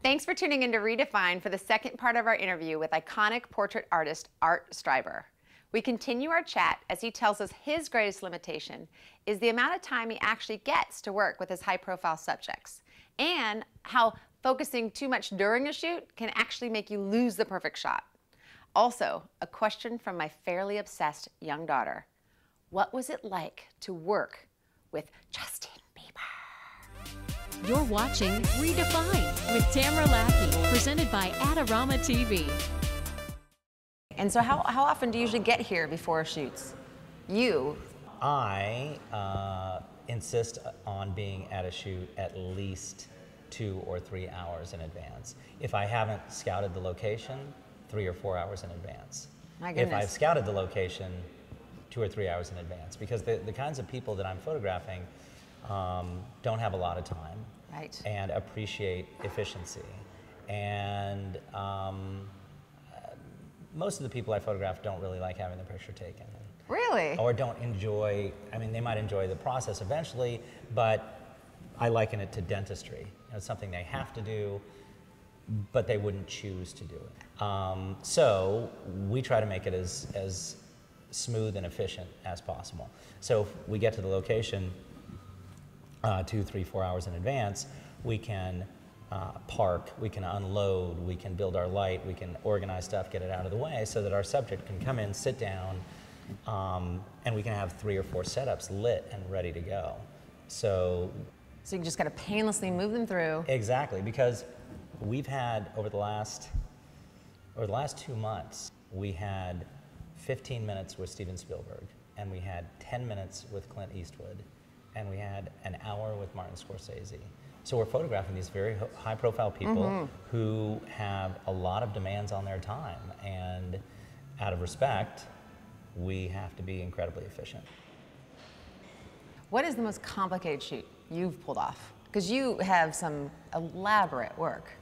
Thanks for tuning in to reDefine for the second part of our interview with iconic portrait artist Art Streiber. We continue our chat as he tells us his greatest limitation is the amount of time he actually gets to work with his high-profile subjects, and how focusing too much during a shoot can actually make you lose the perfect shot. Also, a question from my fairly obsessed young daughter. What was it like to work with Justin Bieber? You're watching reDefine with Tamara Lackey, presented by Adorama TV. And so how often do you usually get here before shoots? You? I insist on being at a shoot at least 2 or 3 hours in advance. If I haven't scouted the location, 3 or 4 hours in advance. My goodness. If I've scouted the location, 2 or 3 hours in advance. Because the kinds of people that I'm photographing don't have a lot of time. Right. And appreciate efficiency. And most of the people I photograph don't really like having their picture taken. Really? Or don't enjoy, I mean, they might enjoy the process eventually, but I liken it to dentistry. You know, it's something they have to do, but they wouldn't choose to do it. So we try to make it as smooth and efficient as possible. So if we get to the location 2, 3, 4 hours in advance, we can park, we can unload, we can build our light, we can organize stuff, get it out of the way so that our subject can come in, sit down, and we can have 3 or 4 setups lit and ready to go. So you can just kind of painlessly move them through. Exactly, because we've had, over the last 2 months, we had 15 minutes with Steven Spielberg, and we had 10 minutes with Clint Eastwood, and we had an hour with Martin Scorsese. So we're photographing these very high-profile people who have a lot of demands on their time, and out of respect, we have to be incredibly efficient. What is the most complicated shoot you've pulled off? Because you have some elaborate work.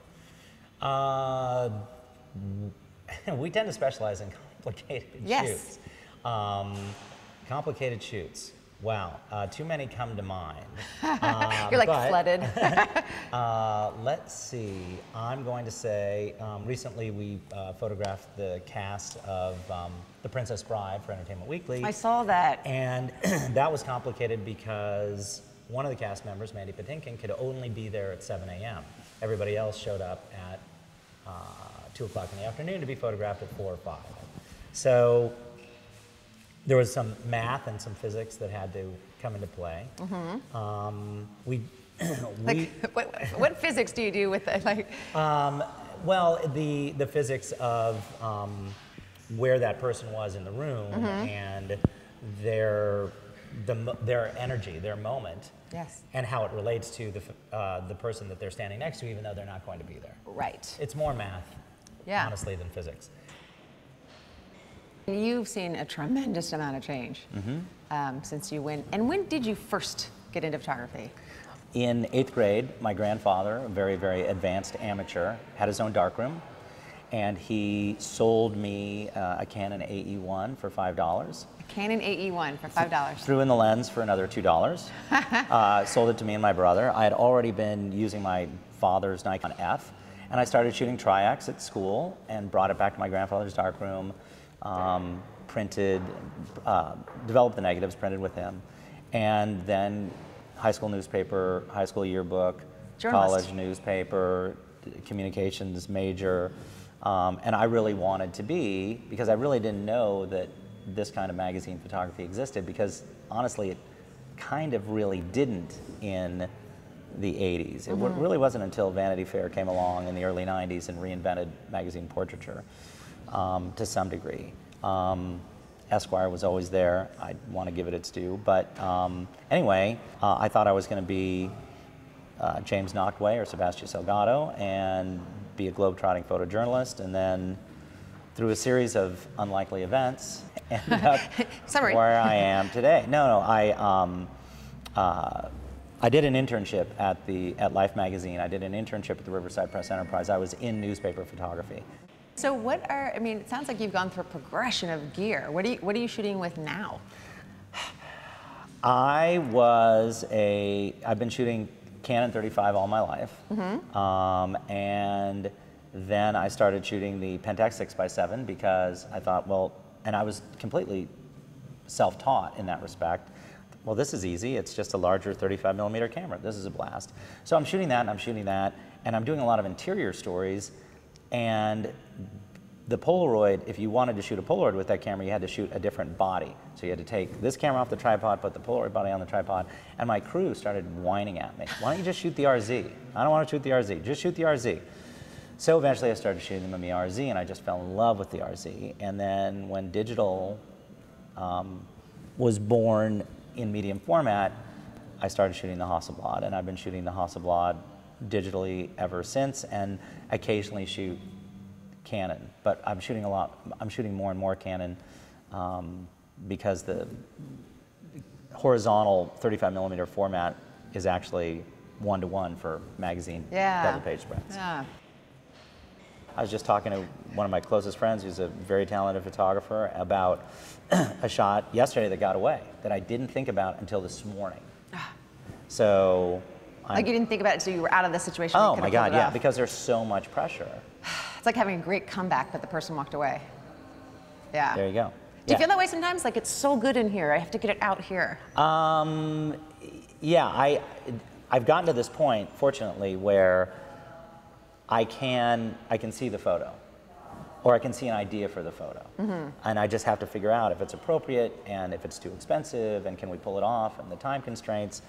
We tend to specialize in complicated shoots. Complicated shoots. Wow, too many come to mind. You're like flooded. Let's see, I'm going to say, recently we photographed the cast of The Princess Bride for Entertainment Weekly. I saw that. And that was complicated because one of the cast members, Mandy Patinkin, could only be there at 7 a.m. Everybody else showed up at 2 o'clock in the afternoon to be photographed at 4 or 5. So there was some math and some physics that had to come into play. What physics do you do with it? Like, well, the physics of where that person was in the room and their energy, their moment, yes, and how it relates to the person that they're standing next to, even though they're not going to be there. Right. It's more math, honestly, than physics. You've seen a tremendous amount of change since you went. And when did you first get into photography? In 8th grade, my grandfather, a very, very advanced amateur, had his own darkroom, and he sold me a Canon AE1 for $5. A Canon AE1 for $5. Threw in the lens for another $2. Sold it to me and my brother. I had already been using my father's Nikon F, and I started shooting triacs at school and brought it back to my grandfather's darkroom. Printed, developed the negatives, printed with him, and then high school newspaper, high school yearbook, college newspaper, communications major, and I really wanted to be, because I really didn't know that this kind of magazine photography existed, because honestly it kind of really didn't in the 80s. It really wasn't until Vanity Fair came along in the early 90s and reinvented magazine portraiture. To some degree. Esquire was always there. I want to give it its due. But anyway, I thought I was going to be James Nachtwey or Sebastian Salgado and be a globe-trotting photojournalist, and then through a series of unlikely events, ended up where I am today. I did an internship at Life magazine. I did an internship at the Riverside Press Enterprise. I was in newspaper photography. So it sounds like you've gone through a progression of gear. What are you shooting with now? I've been shooting Canon 35 all my life. And then I started shooting the Pentax 6x7 because I thought, well, and I was completely self-taught in that respect. Well, this is easy. It's just a larger 35mm camera. This is a blast. So I'm shooting that, and I'm shooting that, and I'm doing a lot of interior stories. And the Polaroid, if you wanted to shoot a Polaroid with that camera, you had to shoot a different body. So you had to take this camera off the tripod, put the Polaroid body on the tripod, and my crew started whining at me. Why don't you just shoot the RZ? I don't want to shoot the RZ. Just shoot the RZ. So eventually I started shooting them in the RZ, and I just fell in love with the RZ. And then when digital was born in medium format, I started shooting the Hasselblad, and I've been shooting the Hasselblad digitally ever since, and occasionally shoot Canon. But I'm shooting more and more Canon because the horizontal 35mm format is actually 1-to-1 for magazine double page spreads. Yeah. I was just talking to one of my closest friends who's a very talented photographer about a shot yesterday that got away that I didn't think about until this morning. So like you didn't think about it until you were out of the situation? Oh my God, yeah, because there's so much pressure. It's like having a great comeback, but the person walked away. Yeah. There you go. Do you feel that way sometimes? Like, it's so good in here, I have to get it out here. Yeah, I've gotten to this point, fortunately, where I can see the photo, or I can see an idea for the photo. And I just have to figure out if it's appropriate and if it's too expensive and can we pull it off and the time constraints.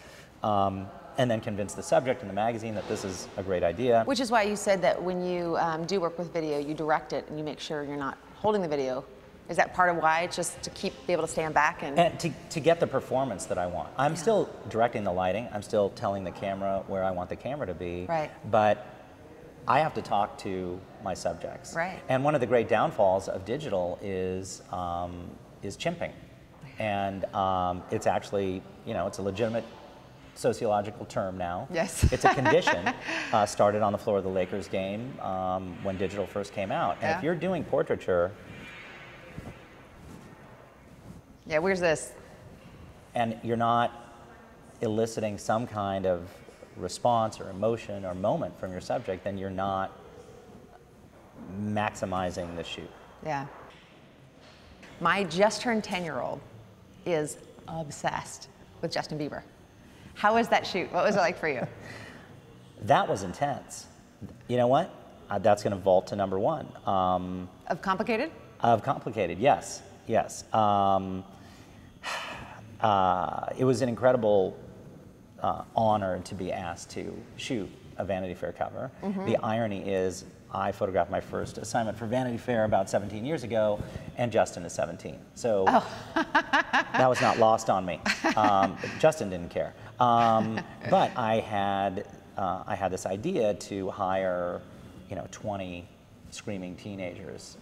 And then convince the subject in the magazine that this is a great idea. Which is why you said that when you do work with video, you direct it and you make sure you're not holding the video. Is that part of why? It's just to be able to stand back and to get the performance that I want. I'm still directing the lighting. I'm still telling the camera where I want the camera to be. Right. But I have to talk to my subjects. Right. And one of the great downfalls of digital is chimping. And it's actually, it's a legitimate sociological term now. Yes. It's a condition started on the floor of the Lakers game when digital first came out. And if you're doing portraiture. Yeah, where's this? And you're not eliciting some kind of response or emotion or moment from your subject, then you're not maximizing the shoot. Yeah. My just turned 10-year-old is obsessed with Justin Bieber. How was that shoot? What was it like for you? That was intense. You know what? That's going to vault to number one. Of complicated? Of complicated, yes, yes. It was an incredible honor to be asked to shoot a Vanity Fair cover. The irony is I photographed my first assignment for Vanity Fair about 17 years ago, and Justin is 17. So that was not lost on me. Justin didn't care. But I had this idea to hire, 20 screaming teenagers.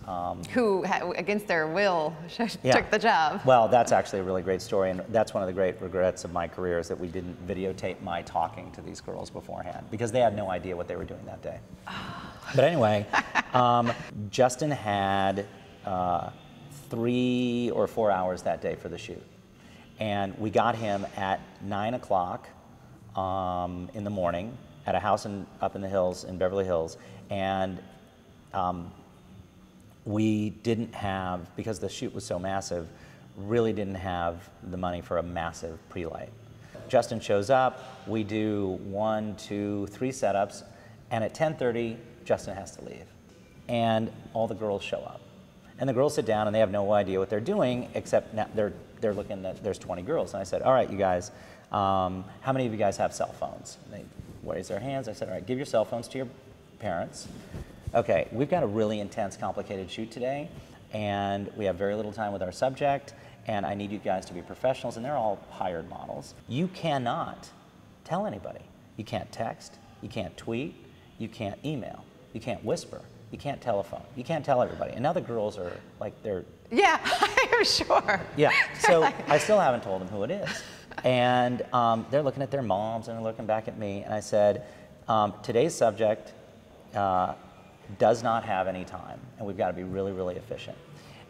Who, against their will, took the job. Well, that's actually a really great story, and that's one of the great regrets of my career is that we didn't videotape my talking to these girls beforehand, because they had no idea what they were doing that day. But anyway, Justin had 3 or 4 hours that day for the shoot. And we got him at 9 o'clock in the morning at a house up in the hills, in Beverly Hills. And we didn't have, because the shoot was so massive, really didn't have the money for a massive pre-light. Justin shows up, we do 1, 2, 3 setups, and at 10:30, Justin has to leave. And all the girls show up. And the girls sit down and they have no idea what they're doing, except now they're looking at, there's 20 girls. And I said, all right, you guys, how many of you guys have cell phones? And they raise their hands. I said, all right, give your cell phones to your parents. Okay, we've got a really intense, complicated shoot today, and we have very little time with our subject, and I need you guys to be professionals, and they're all hired models. You cannot tell anybody. You can't text, you can't tweet, you can't email, you can't whisper, you can't telephone, you can't tell everybody. And now the girls are like, they're... Yeah, I'm sure. Yeah, so I still haven't told them who it is. And they're looking at their moms, and they're looking back at me, and I said, today's subject does not have any time, and we've got to be really, really efficient.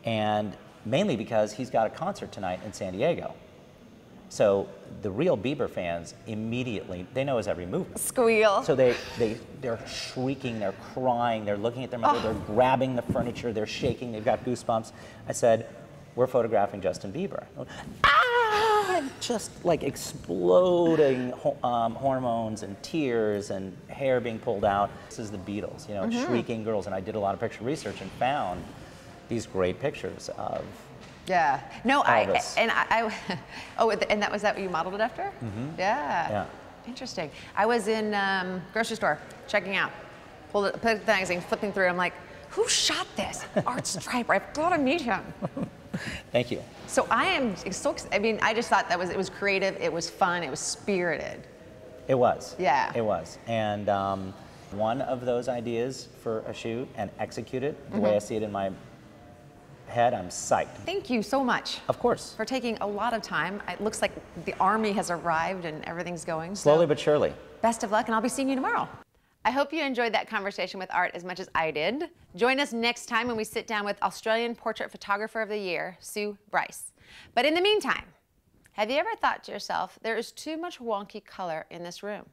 And mainly because he's got a concert tonight in San Diego. So the real Bieber fans immediately, they know his every movement. Squeal. So they're shrieking, they're crying, they're looking at their mother, they're grabbing the furniture, they're shaking, they've got goosebumps. I said, we're photographing Justin Bieber. Ah! Just like exploding hormones and tears and hair being pulled out. This is the Beatles, you know, shrieking girls. And I did a lot of picture research and found these great pictures of No, Elvis. and that was that what you modeled it after? Yeah. Interesting. I was in grocery store checking out, put the magazine, flipping through. I'm like, who shot this? Art Streiber. I've got to meet him. Thank you. So I am so. I mean, I just thought it was creative. It was fun. It was spirited. It was. Yeah. It was. And one of those ideas for a shoot and execute it the way I see it in my head, I'm psyched. Thank you so much. Of course. For taking a lot of time. It looks like the army has arrived and everything's going. Slowly but surely. Best of luck, and I'll be seeing you tomorrow. I hope you enjoyed that conversation with Art as much as I did. Join us next time when we sit down with Australian Portrait Photographer of the Year, Sue Bryce. But in the meantime, have you ever thought to yourself, there is too much wonky color in this room?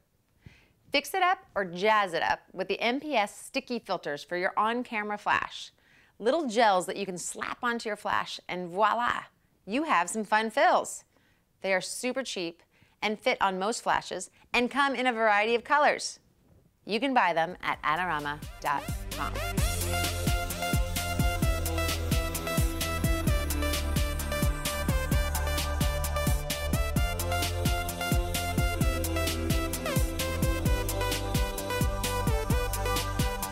Fix it up or jazz it up with the MPS sticky filters for your on-camera flash. Little gels that you can slap onto your flash, and voila, you have some fun fills. They are super cheap and fit on most flashes and come in a variety of colors. You can buy them at Adorama.com.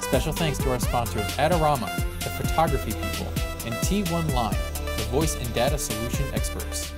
Special thanks to our sponsors, Adorama, the photography people, and T1 Line, the voice and data solution experts.